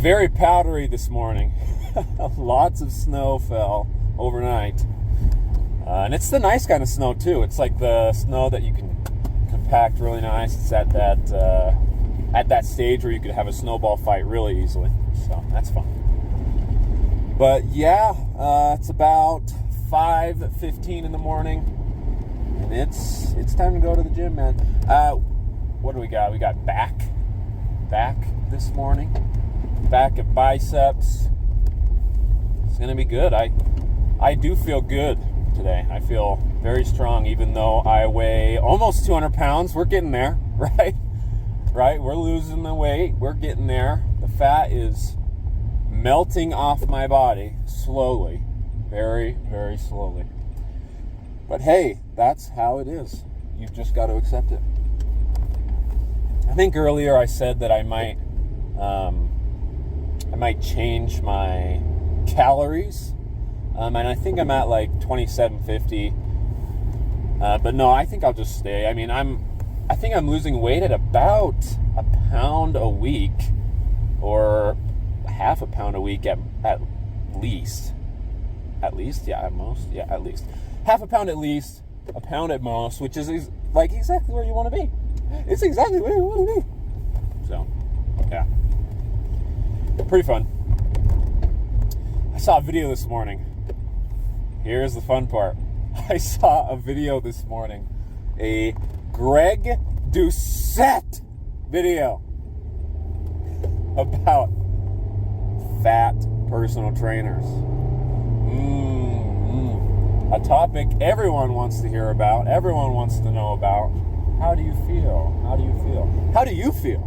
very powdery this morning. Lots of snow fell overnight. And it's the nice kind of snow too. It's like the snow that you can compact really nice. It's at that stage where you could have a snowball fight really easily. So that's fun. But yeah, it's about 5:15 in the morning, and it's time to go to the gym, man. What do we got? We got back this morning. Back and biceps. It's gonna be good. I do feel good today. I feel very strong, even though I weigh almost 200 pounds. We're getting there, right? Right? We're losing the weight. We're getting there. The fat is melting off my body slowly. Very, very slowly. But hey, that's how it is. You've just got to accept it. I think earlier I said that I might change my calories. And I think I'm at like 2750. But no, I think I'll just stay. I mean, I think I'm losing weight at about a pound a week, or half a pound a week at least. At least, yeah, at most, yeah, at least. Half a pound at least, a pound at most, which is like exactly where you want to be. It's exactly where you want to be. So, yeah. Pretty fun. I saw a video this morning. Here's the fun part. I saw a video this morning. A Greg Doucette video about fat personal trainers. A topic everyone wants to hear about, everyone wants to know about. How do you feel? How do you feel? How do you feel?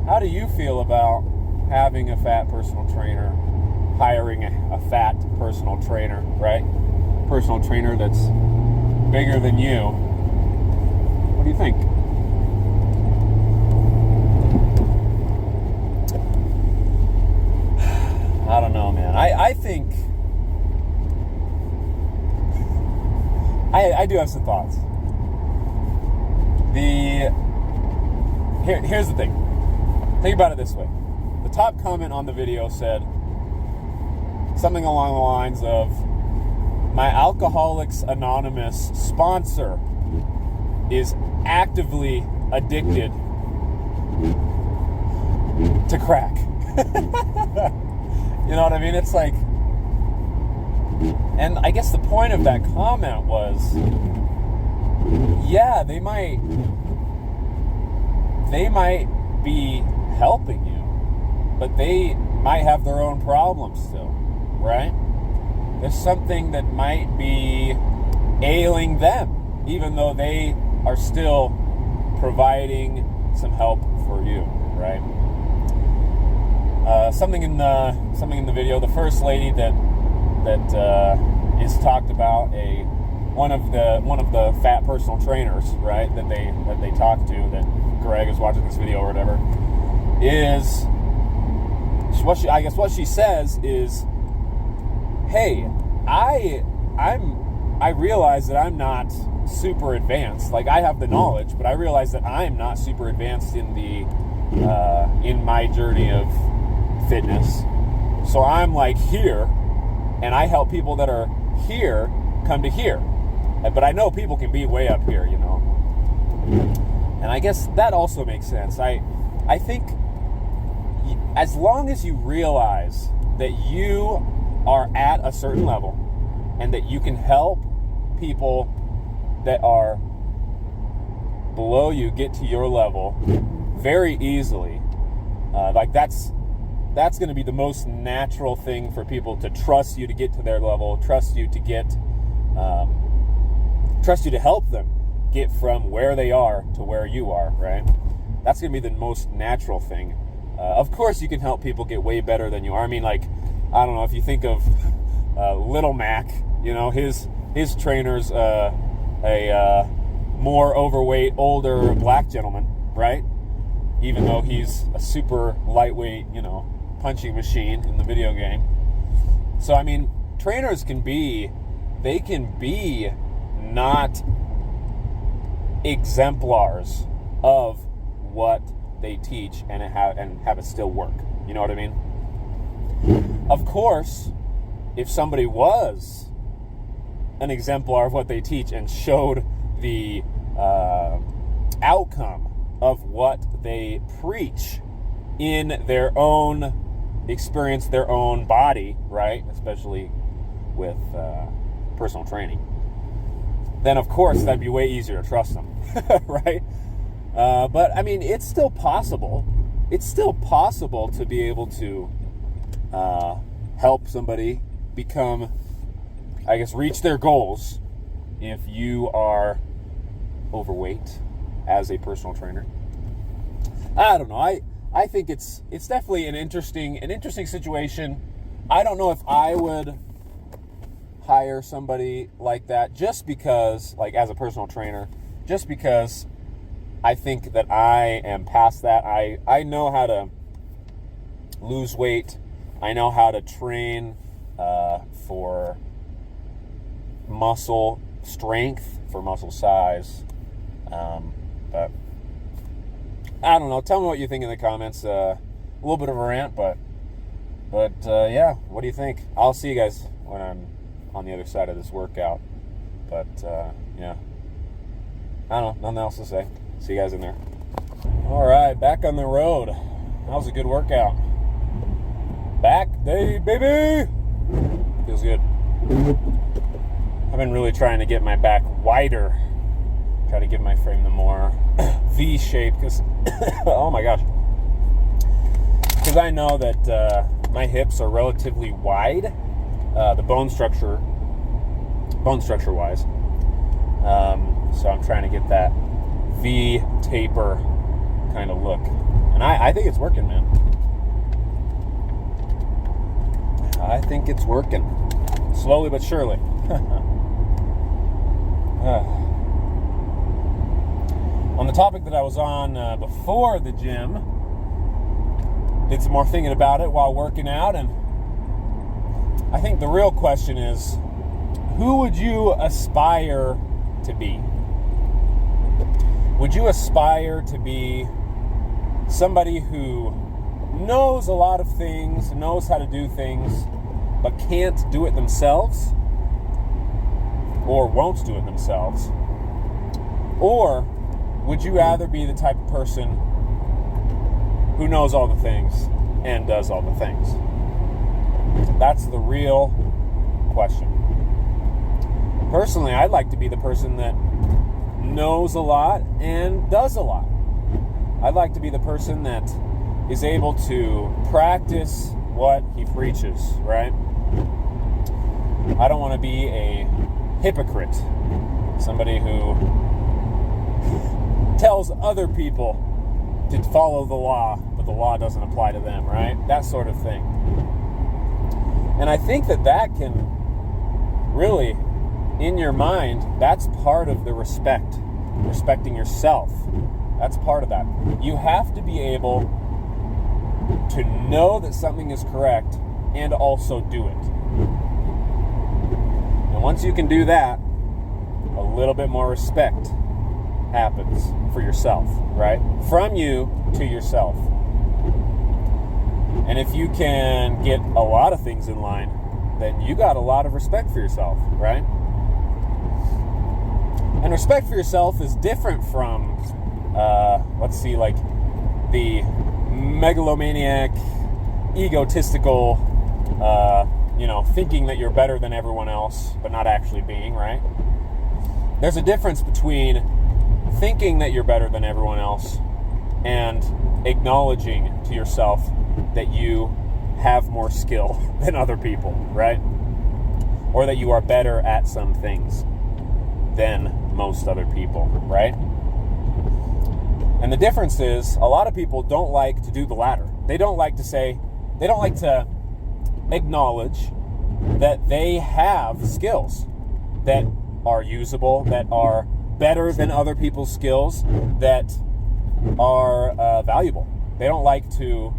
How do you feel about having a fat personal trainer, hiring a fat personal trainer, right? Personal trainer that's bigger than you. What do you think? I don't know, man. I think I do have some thoughts. Here's the thing. Think about it this way. The top comment on the video said something along the lines of, "My Alcoholics Anonymous sponsor is actively addicted to crack." You know what I mean? It's like, and I guess the point of that comment was, yeah, they might be helping you, but they might have their own problems still, right? There's something that might be ailing them, even though they are still providing some help for you, right? Something in the video, the first lady that is talked about, one of the fat personal trainers, right, that they talked to, that Greg is watching this video or whatever, is what she says is, "Hey, I realize that I'm not super advanced. Like, I have the knowledge, but I realize that I'm not super advanced in my journey of fitness. So I'm like here, and I help people that are here come to here. But I know people can be way up here, you know." And I guess that also makes sense. I think as long as you realize that you are at a certain level and that you can help people that are below you get to your level very easily, like that's going to be the most natural thing for people to trust you to get to their level, trust you to help them get from where they are to where you are, right? That's going to be the most natural thing. Of course, you can help people get way better than you are. I mean, like, I don't know, if you think of Little Mac, you know, his trainer's a more overweight, older black gentleman, right? Even though he's a super lightweight, you know, punching machine in the video game. So, I mean, trainers can be not exemplars of what they teach and have it still work. You know what I mean? Of course, if somebody was an exemplar of what they teach and showed the outcome of what they preach in their own experience, their own body, right? Especially with personal training, then of course that'd be way easier to trust them, right? But I mean, it's still possible. It's still possible to be able to help somebody become, I guess, reach their goals if you are overweight as a personal trainer. I don't know. I think it's definitely an interesting situation. I don't know if I would hire somebody like that just because, like, as a personal trainer, just because I think that I am past that. I know how to lose weight. I know how to train for muscle strength, for muscle size. But I don't know. Tell me what you think in the comments. A little bit of a rant, but yeah, what do you think? I'll see you guys when I'm on the other side of this workout. But yeah, I don't know. Nothing else to say. See you guys in there. All right, back on the road. That was a good workout. Back day, baby. Feels good. I've been really trying to get my back wider. Try to give my frame the more V shape, because oh my gosh, because I know that my hips are relatively wide, the bone structure wise. So I'm trying to get that V taper kind of look, and I think it's working, man. I think it's working, slowly but surely. On the topic that I was on before the gym, did some more thinking about it while working out, and I think the real question is, who would you aspire to be? Would you aspire to be somebody who knows a lot of things, knows how to do things, but can't do it themselves, or won't do it themselves? Or would you rather be the type of person who knows all the things and does all the things? That's the real question. Personally, I'd like to be the person that knows a lot and does a lot. I'd like to be the person that is able to practice what he preaches, right? I don't want to be a hypocrite, somebody who tells other people to follow the law, but the law doesn't apply to them, right? That sort of thing. And I think that can really, in your mind, that's part of the respecting yourself. That's part of that. You have to be able to know that something is correct and also do it. And once you can do that, a little bit more respect happens for yourself, right? From you to yourself. And if you can get a lot of things in line, then you got a lot of respect for yourself, right? And respect for yourself is different from, like the megalomaniac, egotistical, thinking that you're better than everyone else, but not actually being, right? There's a difference between thinking that you're better than everyone else and acknowledging to yourself that you have more skill than other people, right? Or that you are better at some things than most other people, right? And the difference is, a lot of people don't like to do the latter. They don't like to acknowledge that they have skills that are usable, that are better than other people's skills, that are valuable. They don't like to,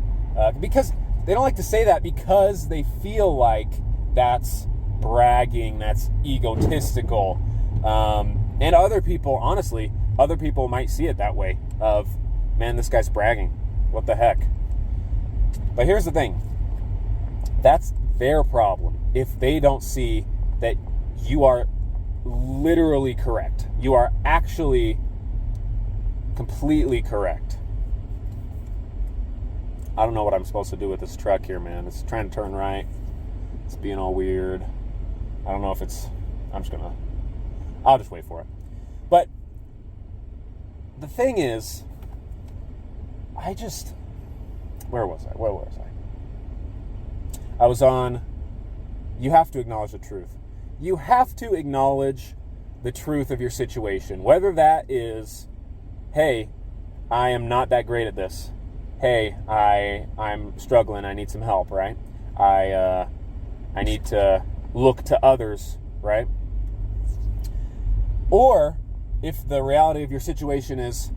because they don't like to say that because they feel like that's bragging, that's egotistical. And other people, honestly, other people might see it that way of, man, this guy's bragging. What the heck? But here's the thing. That's their problem if they don't see that you are literally correct. You are actually completely correct. I don't know what I'm supposed to do with this truck here, man. It's trying to turn right. It's being all weird. I don't know if it's... I'll just wait for it. But the thing is, where was I? I was on, you have to acknowledge the truth. You have to acknowledge the truth of your situation. Whether that is, hey, I am not that great at this. Hey, I'm struggling. I need some help, right? I need to look to others, right? Or if the reality of your situation is,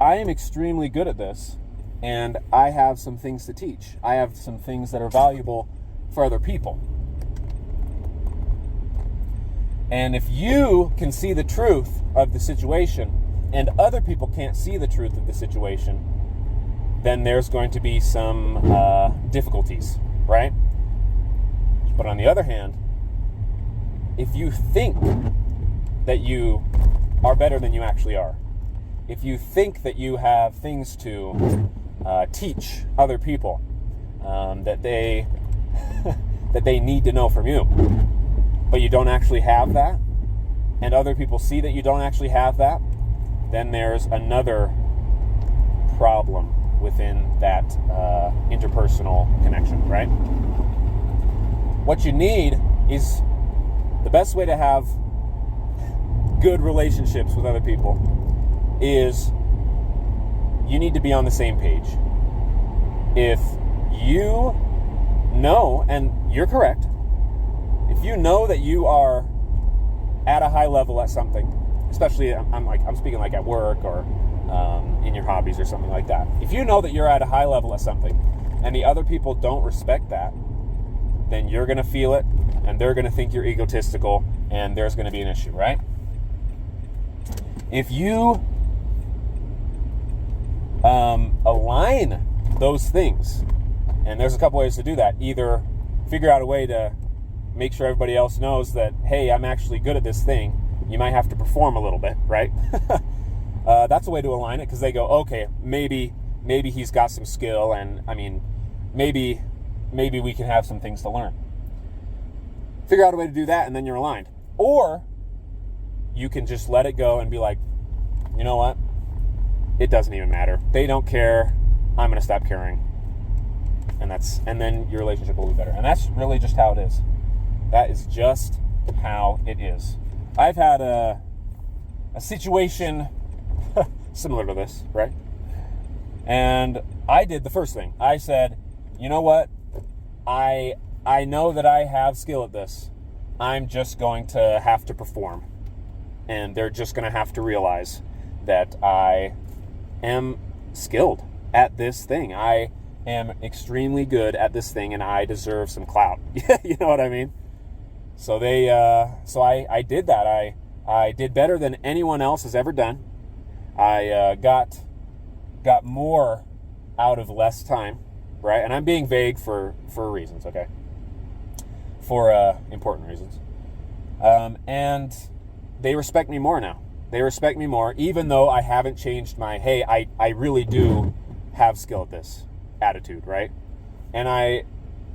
I am extremely good at this, and I have some things to teach. I have some things that are valuable for other people. And if you can see the truth of the situation, and other people can't see the truth of the situation, then there's going to be some difficulties, right? But on the other hand, if you think that you are better than you actually are, if you think that you have things to teach other people that they that they need to know from you, but you don't actually have that, and other people see that you don't actually have that, then there's another problem within that interpersonal connection, right? What you need is the best way to have good relationships with other people is you need to be on the same page. If you know, and you're correct, if you know that you are at a high level at something, especially I'm speaking like at work or in your hobbies or something like that. If you know that you're at a high level at something and the other people don't respect that, then you're going to feel it and they're going to think you're egotistical and there's going to be an issue, right? If you align those things, and there's a couple ways to do that. Either figure out a way to make sure everybody else knows that, hey, I'm actually good at this thing. You might have to perform a little bit, right? That's a way to align it, because they go, okay, maybe he's got some skill, and I mean, maybe we can have some things to learn. Figure out a way to do that, and then you're aligned. Or you can just let it go and be like, you know what? It doesn't even matter. They don't care. I'm going to stop caring. And then your relationship will be better. And that's really just how it is. That is just how it is. I've had a situation similar to this, right? And I did the first thing. I said, you know what? I know that I have skill at this. I'm just going to have to perform. And they're just going to have to realize that I am skilled at this thing. I am extremely good at this thing, and I deserve some clout. You know what I mean? So I did that. I did better than anyone else has ever done. I got more out of less time, right? And I'm being vague for reasons, okay? For important reasons. And they respect me more now. They respect me more, even though I haven't changed my, hey, I really do have skill at this attitude, right? And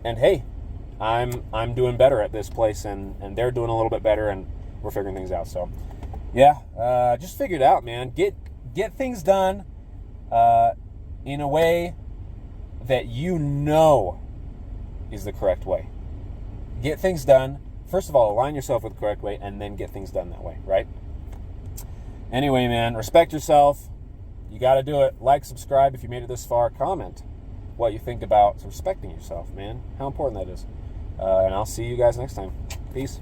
hey, I'm doing better at this place, and they're doing a little bit better, and we're figuring things out. So yeah, just figure it out, man. Get things done in a way that you know is the correct way. Get things done. First of all, align yourself with the correct way, and then get things done that way, right? Anyway, man, respect yourself. You got to do it. Like, subscribe if you made it this far. Comment what you think about respecting yourself, man. How important that is. And I'll see you guys next time. Peace.